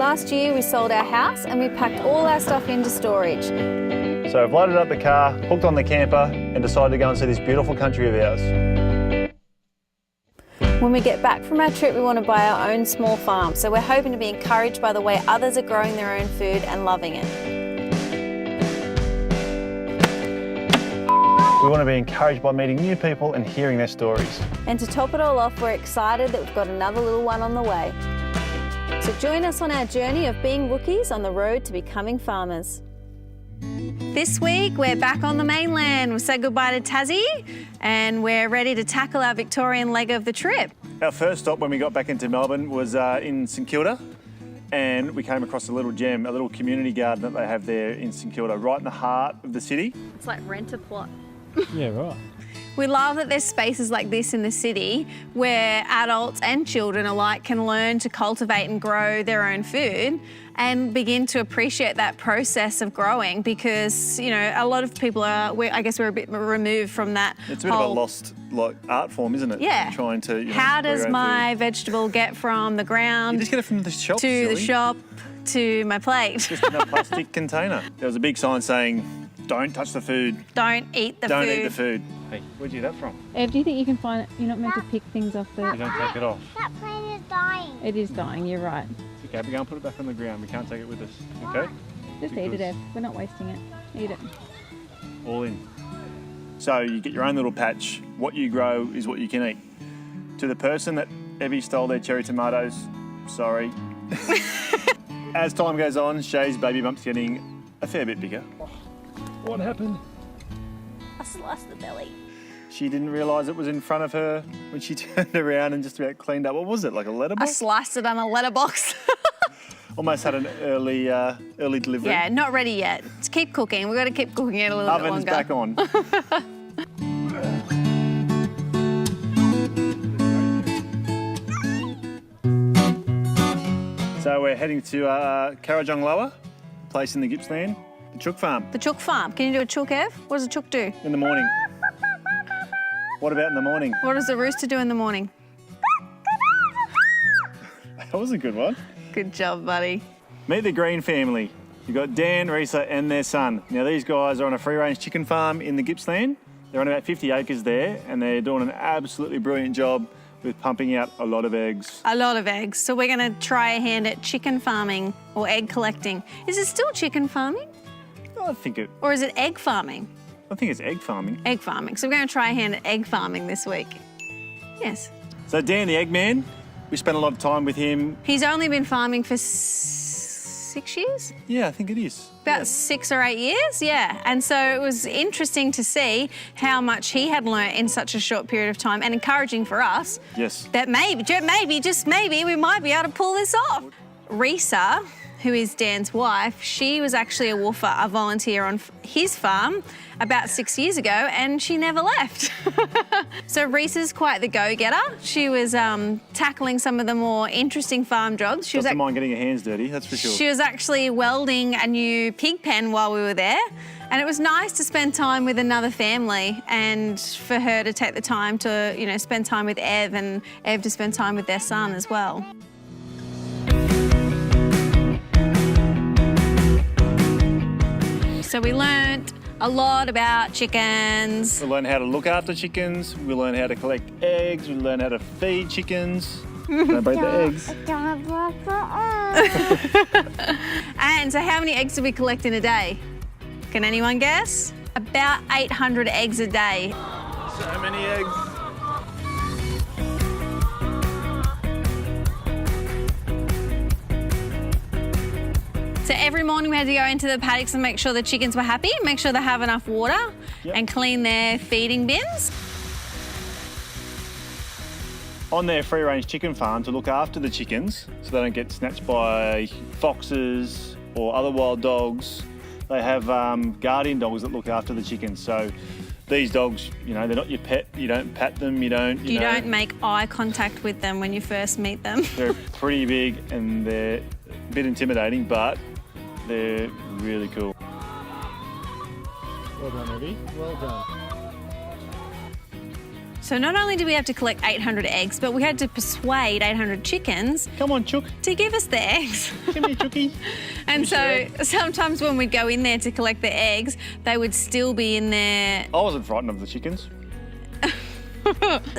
Last year we sold our house and we packed all our stuff into storage. So I've loaded up the car, hooked on the camper and decided to go and see this beautiful country of ours. When we get back from our trip, we want to buy our own small farm, so we're hoping to be encouraged by the way others are growing their own food and loving it. We want to be encouraged by meeting new people and hearing their stories. And to top it all off, we're excited that we've got another little one on the way. So join us on our journey of being rookies on the road to becoming farmers. This week, we're back on the mainland. We've said goodbye to Tassie and we're ready to tackle our Victorian leg of the trip. Our first stop when we got back into Melbourne was in St Kilda, and we came across a little gem, a little community garden that they have there in St Kilda, right in the heart of the city. It's like rent a plot. Yeah, right. We love that there's spaces like this in the city where adults and children alike can learn to cultivate and grow their own food and begin to appreciate that process of growing, because, you know, a lot of people are, I guess we're a bit removed from that. It's a bit of a lost art form, isn't it? Yeah. Trying to, you know, how does my vegetable get from the ground you just get it from the shop, to the shop to my plate? Just in a plastic container. There was a big sign saying, don't touch the food. Don't eat the food. Don't eat the food. Hey, where'd you get that from? Eve, do you think you can find it? You're not meant to pick things off the... You don't take it off. That plane is dying. It is dying, you're right. Okay, we're going to put it back on the ground. We can't take it with us, okay? Just eat it, Eve. We're not wasting it. Eat it. All in. So you get your own little patch. What you grow is what you can eat. To the person that Evie stole their cherry tomatoes, sorry. As time goes on, Shay's baby bump's getting a fair bit bigger. What happened? I sliced the belly. She didn't realise it was in front of her when she turned around and just about cleaned up. What was it, like a letterbox? I sliced it on a letterbox. Almost had an early delivery. Yeah, not ready yet. Let's keep cooking. We've got to keep cooking it a little bit Oven's longer. back on. So we're heading to Carajong Lower, place in the Gippsland, the chook farm. The chook farm. Can you do a chook, Ev? What does a chook do? In the morning. What about in the morning? What does the rooster do in the morning? That was a good one. Good job, buddy. Meet the Green family. You've got Dan, Risa and their son. Now these guys are on a free-range chicken farm in the Gippsland. They're on about 50 acres there and they're doing an absolutely brilliant job with pumping out a lot of eggs. A lot of eggs. So we're going to try a hand at chicken farming or egg collecting. Is it still chicken farming? I think Or is it egg farming? it's egg farming. Egg farming. So we're going to try a hand at egg farming this week. Yes. So Dan, the egg man, we spent a lot of time with him. He's only been farming for 6 years? Yeah, I think it is. About 6 or 8 years, yeah. And so it was interesting to see how much he had learnt in such a short period of time, and encouraging for us. Yes. That just maybe, we might be able to pull this off. Risa, who is Dan's wife, she was actually a woofer, a volunteer on his farm about 6 years ago, and she never left. So Risa's quite the go-getter. She was tackling some of the more interesting farm jobs. She Doesn't mind getting her hands dirty, that's for sure. She was actually welding a new pig pen while we were there, and it was nice to spend time with another family and for her to take the time to, you know, spend time with Ev, and Ev to spend time with their son as well. So we learnt a lot about chickens. We learned how to look after chickens, we learned how to collect eggs, we learned how to feed chickens. Don't break the eggs. And so how many eggs do we collect in a day? Can anyone guess? About 800 eggs a day. So many eggs. So every morning we had to go into the paddocks and make sure the chickens were happy, make sure they have enough water, and clean their feeding bins. On their free-range chicken farm, to look after the chickens so they don't get snatched by foxes or other wild dogs, they have guardian dogs that look after the chickens. So these dogs, you know, they're not your pet. You don't pat them. You don't make eye contact with them when you first meet them. They're pretty big and they're a bit intimidating, but they're really cool. Well done, Evie. Well done. So So not only did we have to collect 800 eggs, but we had to persuade 800 chickens Come on, Chook. to give us the eggs. Give me a Chookie. And so sometimes when we'd go in there to collect the eggs, they would still be in there. I wasn't frightened of the chickens.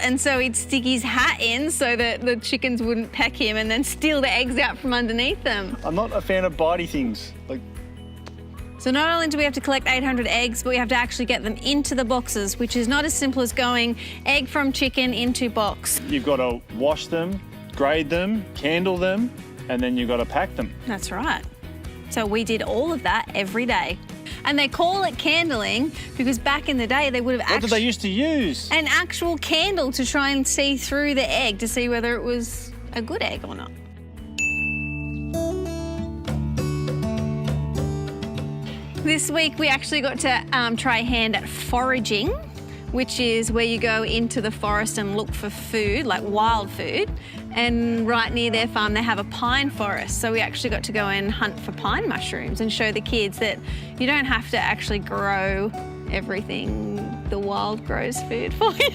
And so he'd stick his hat in so that the chickens wouldn't peck him and then steal the eggs out from underneath them. I'm not a fan of bitey things. So not only do we have to collect 800 eggs, but we have to actually get them into the boxes, which is not as simple as going egg from chicken into box. You've got to wash them, grade them, candle them, and then you've got to pack them. That's right. So we did all of that every day. And they call it candling because back in the day they would have What did they used to use? an actual candle to try and see through the egg to see whether it was a good egg or not. This week we actually got to try a hand at foraging, which is where you go into the forest and look for food, like wild food. And right near their farm they have a pine forest, so we actually got to go and hunt for pine mushrooms and show the kids that you don't have to actually grow everything. The wild grows food for you.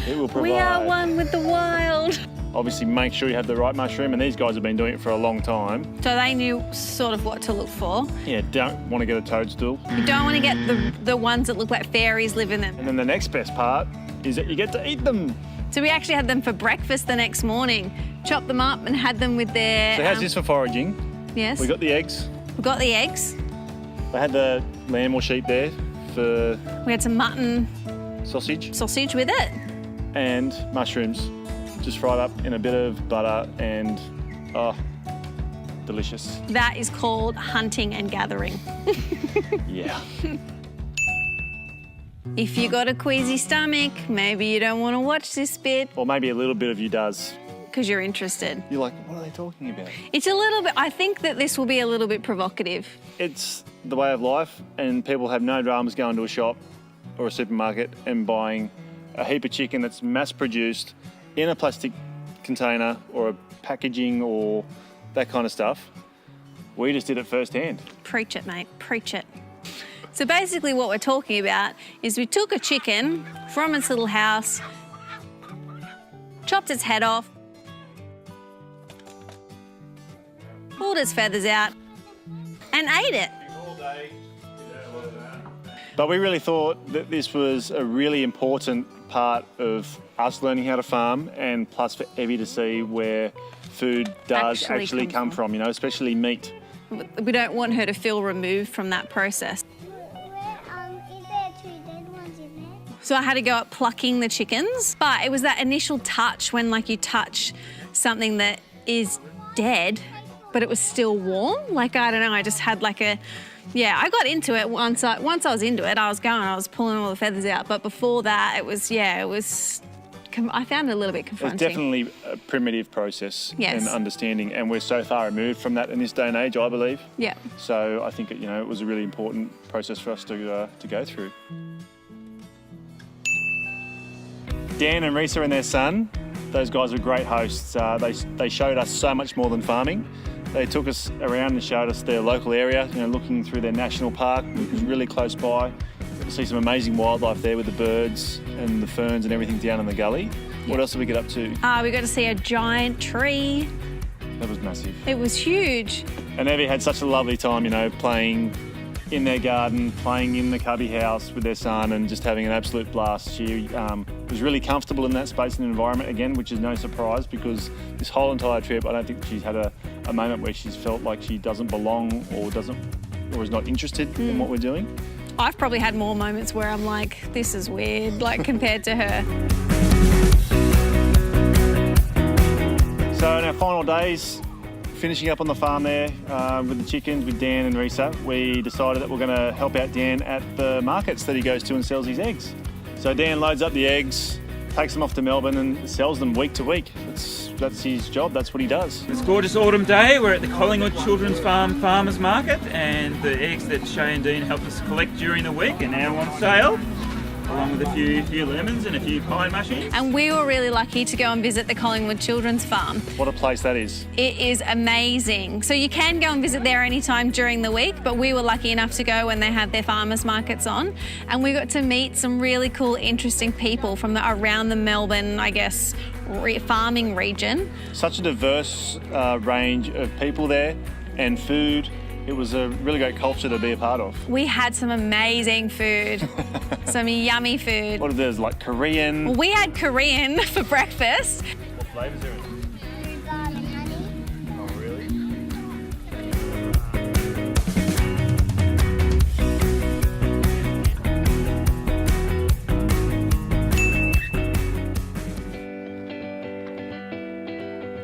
It will provide. We are one with the wild. Obviously, make sure you have the right mushroom, and these guys have been doing it for a long time. So they knew sort of what to look for. Yeah, don't want to get a toadstool. You don't want to get the ones that look like fairies live in them. And then the next best part is that you get to eat them. So we actually had them for breakfast the next morning. Chopped them up and had them with their... So how's this for foraging? Yes. We got the eggs. We got the eggs. They had the lamb or sheep there for We had some mutton sausage with it. and mushrooms, just fried up in a bit of butter and, oh, delicious. That is called hunting and gathering. Yeah. If you got a queasy stomach, maybe you don't want to watch this bit Or maybe a little bit of you does. because you're interested. You're like, what are they talking about? It's a little bit, I think that this will be a little bit provocative. It's the way of life, and people have no dramas going to a shop or a supermarket and buying a heap of chicken that's mass-produced in a plastic container or a packaging or that kind of stuff. We just did it firsthand. Preach it, mate, preach it. So basically what we're talking about is we took a chicken from its little house, chopped its head off, pulled its feathers out, and ate it. But we really thought that this was a really important part of us learning how to farm, and plus for Evie to see where food does actually come from, you know, especially meat. We don't want her to feel removed from that process. Is there 2 dead ones in there? So I had to go up plucking the chickens, but it was that initial touch when like you touch something that is dead, but it was still warm. Like, I don't know, I just had like a, yeah, I got into it once I was into it, I was pulling all the feathers out. But before that, it was, I found it a little bit confronting. It's definitely a primitive process Yes. and understanding, and we're so far removed from that in this day and age, I believe. Yeah. So I think it was a really important process for us to go through. Dan and Risa and their son, those guys were great hosts. They showed us so much more than farming. They took us around and showed us their local area, looking through their national park, which was really close by. You see some amazing wildlife there with the birds and the ferns and everything down in the gully. What else did we get up to? We got to see a giant tree. That was massive. It was huge. And Evie had such a lovely time, playing in their garden, playing in the cubby house with their son and just having an absolute blast. She was really comfortable in that space and environment again, which is no surprise because this whole entire trip, I don't think she's had a moment where she's felt like she doesn't belong or is not interested in what we're doing. I've probably had more moments where I'm like, this is weird, like compared to her. So in our final days, finishing up on the farm there with the chickens with Dan and Risa, we decided that we're going to help out Dan at the markets that he goes to and sells his eggs. So Dan loads up the eggs, takes them off to Melbourne and sells them week to week. That's his job, that's what he does. It's a gorgeous autumn day. We're at the Collingwood Children's Farm Farmers Market, and the eggs that Shay and Dean helped us collect during the week are now on sale. along with a few lemons and a few pine mushrooms. And we were really lucky to go and visit the Collingwood Children's Farm. What a place that is. It is amazing. So you can go and visit there anytime during the week, but we were lucky enough to go when they have their farmers markets on. And we got to meet some really cool, interesting people from around the Melbourne, I guess, farming region. Such a diverse range of people there and food. It was a really great culture to be a part of. We had some amazing food, some yummy food. What are those, like Korean? Well, we had Korean for breakfast. What flavours are in it? Rhubarb and honey. Oh, really?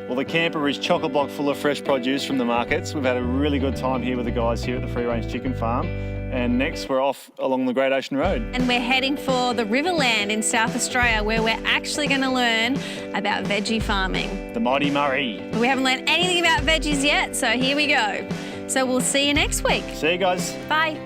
Well, the camper is chock-a-block full of fresh produce from the markets. We've had a really good time here with the guys here at the Free Range Chicken Farm. And next, we're off along the Great Ocean Road. And we're heading for the Riverland in South Australia, where we're actually going to learn about veggie farming. The Mighty Murray. We haven't learned anything about veggies yet, so here we go. So we'll see you next week. See you guys. Bye.